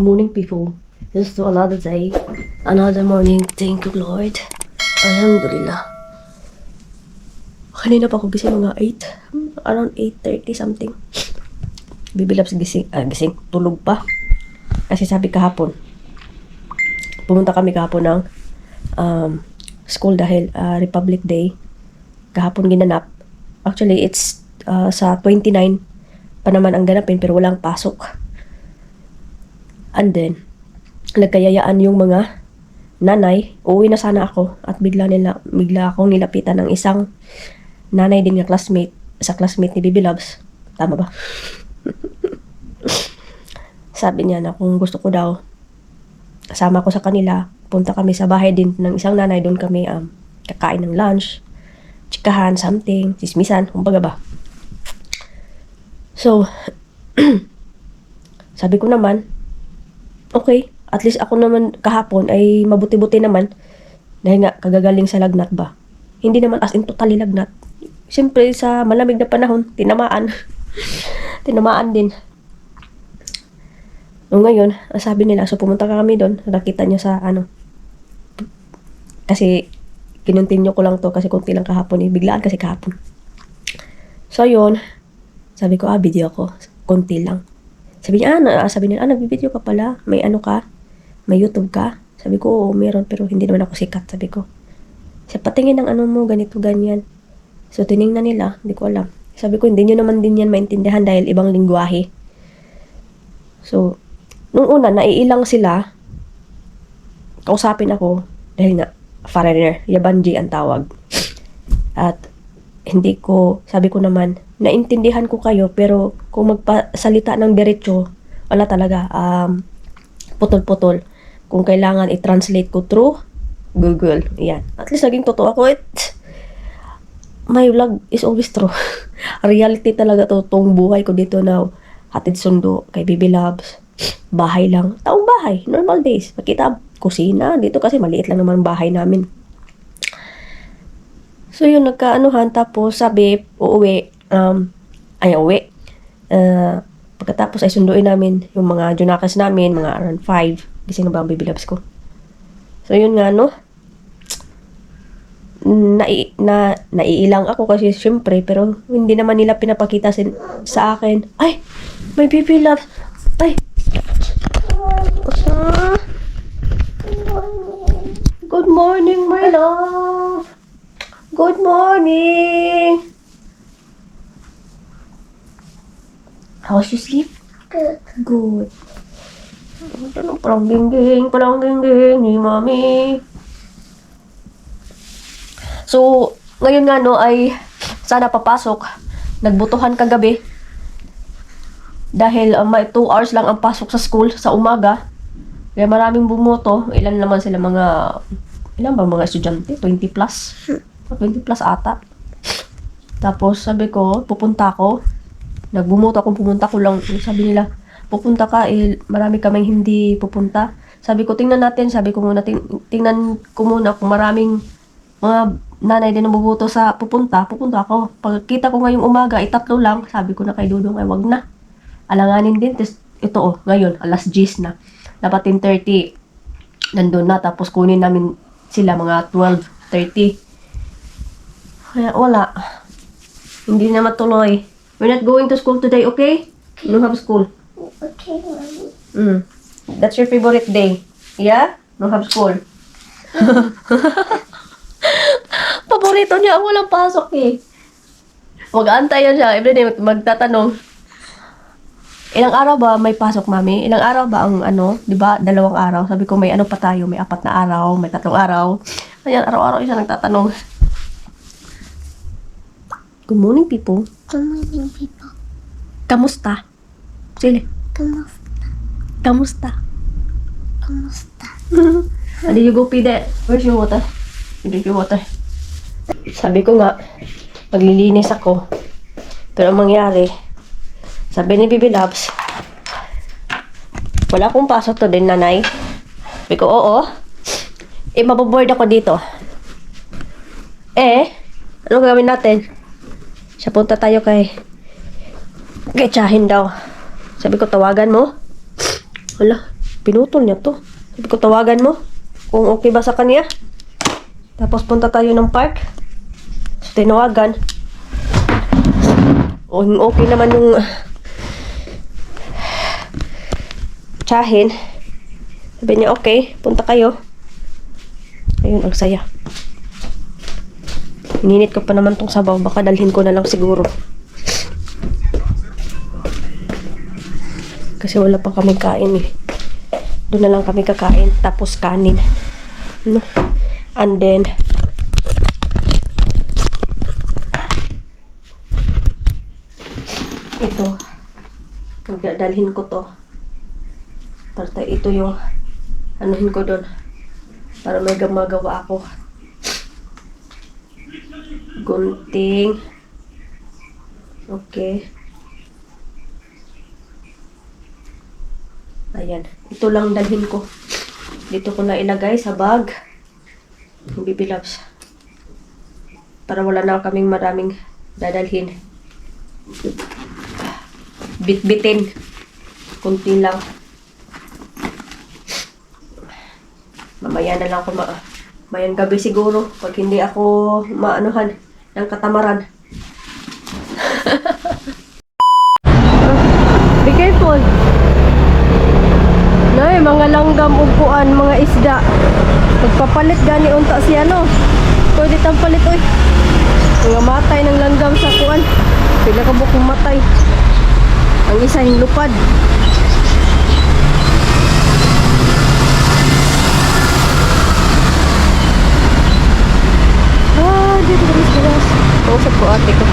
morning, people. This is another day, another morning. Thank you, Lord. Alhamdulillah. Kanina pa ako gising mga 8. Around 8:30 something. Bibilap gising, tulog pa. Kasi sabi kahapon, pumunta kami kahapon ng school dahil Republic Day. Kahapon ginanap. Actually, it's sa 29 pa naman ang ganapin pero walang pasok. And then, nagkayayaan yung mga nanay. Uuwi na sana ako at bigla akong nilapitan ng isang nanay din ng classmate ni Bibi Loves. Tama ba? Sabi niya na kung gusto ko daw, kasama ko sa kanila, punta kami sa bahay din ng isang nanay. Doon kami kakain ng lunch, chikahan, something, sismisan, kumbaga ba. So, sabi ko naman, okay, at least ako naman kahapon ay mabuti-buti naman dahil nga kagagaling sa lagnat ba. Hindi naman as in totally lagnat. Siyempre sa malamig na panahon, tinamaan. Tinamaan din. O ngayon, sabi nila, so pumunta ka kami doon, nakita niya sa kasi kinontinue ko lang to kasi konti lang kahapon biglaan kasi kahapon. So yun, sabi ko, video ko, konti lang. Sabi niya, nagbibideo ka pala, may ka, may YouTube ka? Sabi ko, oo, meron, pero hindi naman ako sikat, sabi ko. Siya, patingin ng mo, ganito, ganyan. So, tinignan nila, hindi ko alam. Sabi ko, hindi nyo naman din yan maintindihan dahil ibang lingwahe. So, nung una, naiilang sila, kausapin ako, dahil nga, foreigner, Yabanji ang tawag. At, sabi ko naman, naintindihan ko kayo, pero kung magpasalita ng diretso, wala talaga, putol-putol. Kung kailangan i-translate ko through Google. Yan. At least naging totoo ako. My vlog is always true. Reality talaga to. Itong buhay ko dito na hatid sundo kay Bibi Loves. Bahay lang. Taong bahay. Normal days. Makita, kusina. Dito kasi maliit lang naman bahay namin. So yun, nagkaanuhan. Tapos sabi, uuwi. Uwi. Pagkatapos ay sunduin namin yung mga junakas namin, mga around 5. Gising na ba ang Bibi Loves ko? So yun nga, no? Naiilang ako kasi syempre, pero hindi naman nila pinapakita sa akin. Ay! May Bibi Loves! Ay! Good morning, my love! Good morning! How's your sleep? Good. Good. Parang gingging ni Mami. So, ngayon nga ay sana papasok. Nagbutuhan kagabi. Dahil may 2 hours lang ang pasok sa school sa umaga. Kaya maraming bumoto. Ilan ba mga estudyante? 20 plus? 20 plus ata. Tapos sabi ko, pupunta ako. Pumunta ko lang. Sabi nila, pupunta ka, marami kaming hindi pupunta. Sabi ko, tingnan ko muna kung maraming mga nanay din ang bubuto sa pupunta ako. Pagkita ko ngayong umaga, 3 lang. Sabi ko na kay Dudong, ay wag na. Alanganin din. Ito ngayon, alas 10 na. Dapat 10:30 nandun na. Tapos kunin namin sila mga 12:30. Kaya wala. Hindi na matuloy. We're not going to school today, okay? You don't have school. Okay, Mommy. That's your favorite day. Yeah? No have school. Paborito niya ang walang pasok Mag-aantayan siya. Everyday magtatanong. Ilang araw ba may pasok, Mami? Ilang araw ba ang di ba? 2 araw. Sabi ko may pa tayo. May 4 na araw. May 3 araw. Ayan, araw-araw siya nagtatanong. Good morning, people. Good morning, people. Kamusta? Sili. Kamusta? Did you go pee there? Where's your water? Drink your water. Sabi ko nga, maglilinis ako. Pero ang mangyari, sabi ni Bibi Loves, wala akong pasok to din, nanay. Sabi ko, oo. Maboboard ako dito. Ano gagawin natin? Siya, punta tayo kay Tsahin daw. Sabi ko, tawagan mo. Wala. Pinutol niya to. Sabi ko, tawagan mo kung okay ba sa kanya. Tapos punta tayo ng park. So, tinawagan. Okay naman yung tsahin. Sabi niya, okay, punta kayo. Ayun, ang saya. Ninit ko pa naman tong sabaw. Baka dalhin ko na lang siguro. Kasi wala pa kaming kain eh. Doon na lang kami kakain. Tapos kanin. No? And then, ito. Dalhin ko to. Para ito yung anuhin ko doon. Para may magawa ako. Gunting. Okay. Ayan. Ito lang dalhin ko. Dito ko na ilagay sa bag. Yung baby loves. Para wala na kaming maraming dadalhin. Bit-bitin. Kunti lang. Mamaya na lang ako mamayang gabi siguro. Pag hindi ako maanuhan ng katamaran. Be careful. Nay, mga langgam upuan, mga isda. Pagpapalit gani unta si ano. Pwede tang palit oy. Mga matay ng langgam sa kuan. Pila ka bukong matay. Ang isa yung lupad. Dito ka mas. Kausap ko ate ko.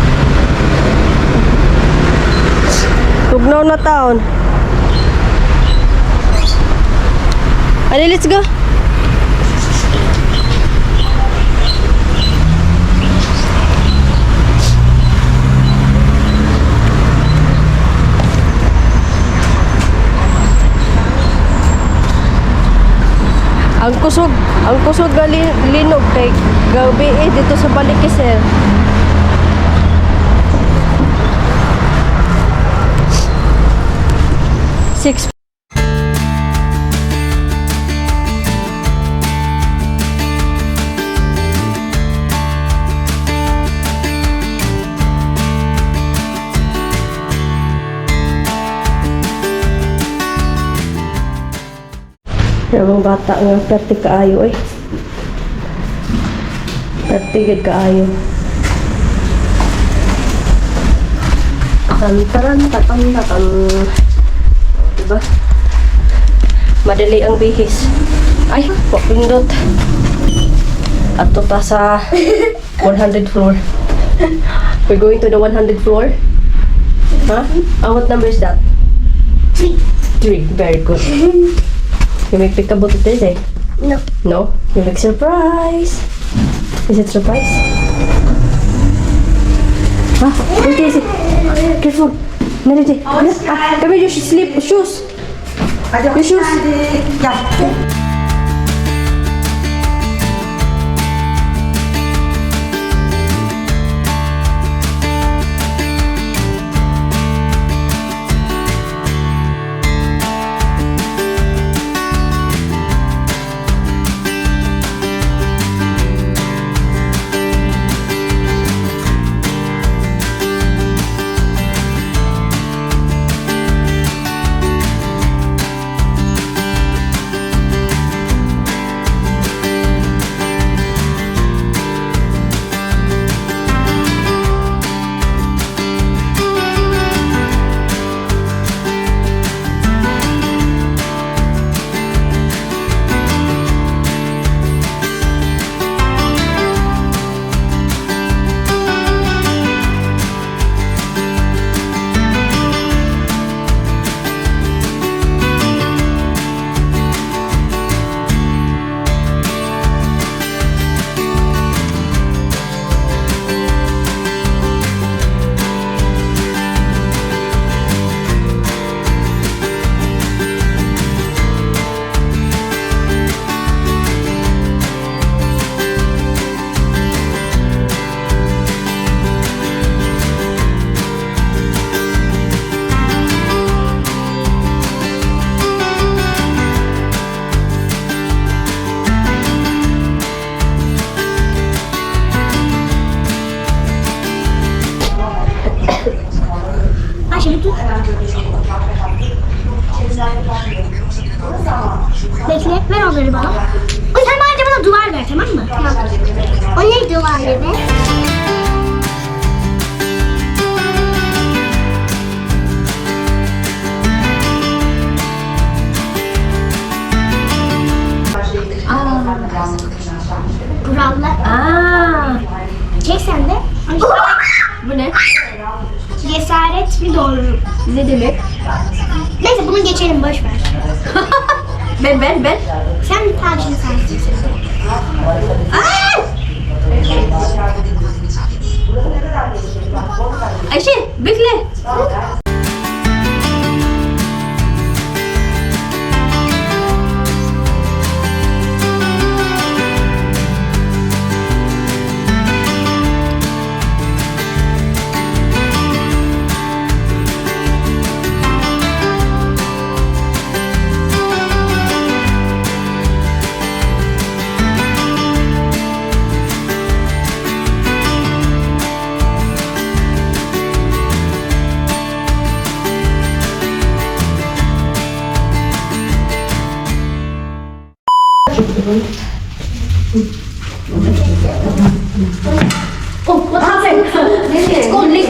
Tugnaw na taon. Ali, let's go. Ang kusog linog kay gabi dito sa Balikisir. Six. Yung mga bata nga, perti kaayo eh. Perti gid kaayo. Tan. Diba? Madali ang bihis. Ay, pindot. Ato pa sa 100 floor. We're going to the 100 floor. Huh? What number is that? 3. Very good. You make peekaboo today, eh? No. No? You make surprise. Is it surprise? Ah, wait, easy. Careful. Narity. Come here, you should sleep. Shoes. Your shoes. Yeah. ver onları bana. O sen bence bana duvar ver, tamam mı? Tamam. O ne duvarı be? Kurallar. Çek sen de. Bu ne? Cesaret mi doğru? Ne demek? Neyse bunu geçelim, boş ver. Ben. Sen bir tavşan sensin. Ayşe bekle.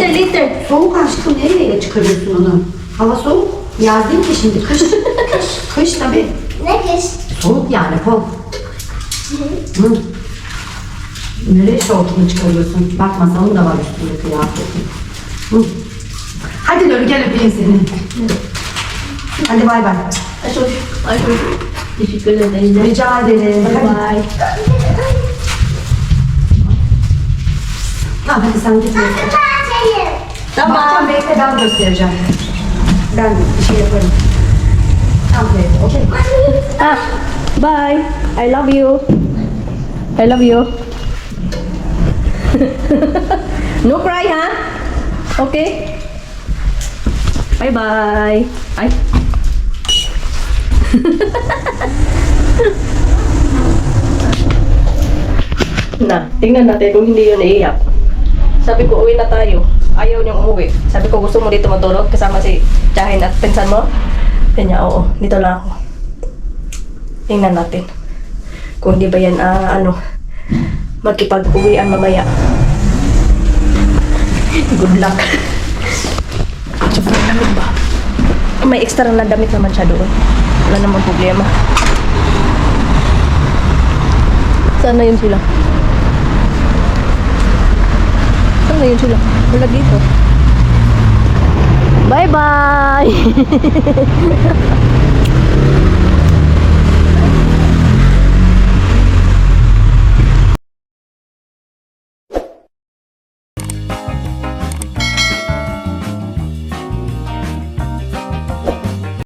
Liter. Soğuk aşkım, nereye çıkarıyorsun onu? Hava soğuk. Yaz değil ki şimdi, kış. Kış tabii. Ne kız? Soğuk yani, kol. Hı. Nereye şortunu çıkarıyorsun? Bak masalın da var üstünde kıyafetin. Hı. Hadi Lori, gel öpeyim seni. Hadi bay bay. Ayşe. Teşekkür ederim. Rica ederim. Bye. Tamam, hadi sen git. Tamam. Bakacağım, bekle, ben göstereceğim. Ben bir şey yaparım. Tamam, okey. Bye. I love you. I love you. No cry, ha? Okay. Bye bye. Ay. Na, tingnan natin kung hindi yun naiiyak. Sabi ko, uwi na tayo. Ayaw niyang umuwi. Sabi ko, gusto mo dito matulog kasama si Chahin at pinsan mo? Kanya, oo, dito lang ako. Tingnan natin. Kung hindi ba yan, magkipag-uwian mamaya. Good luck. Sobrang lamig ba? May extra na damit naman siya doon. Wala namang problema. Saan na yun sila? Saan na yun sila? Wala dito. Bye-bye!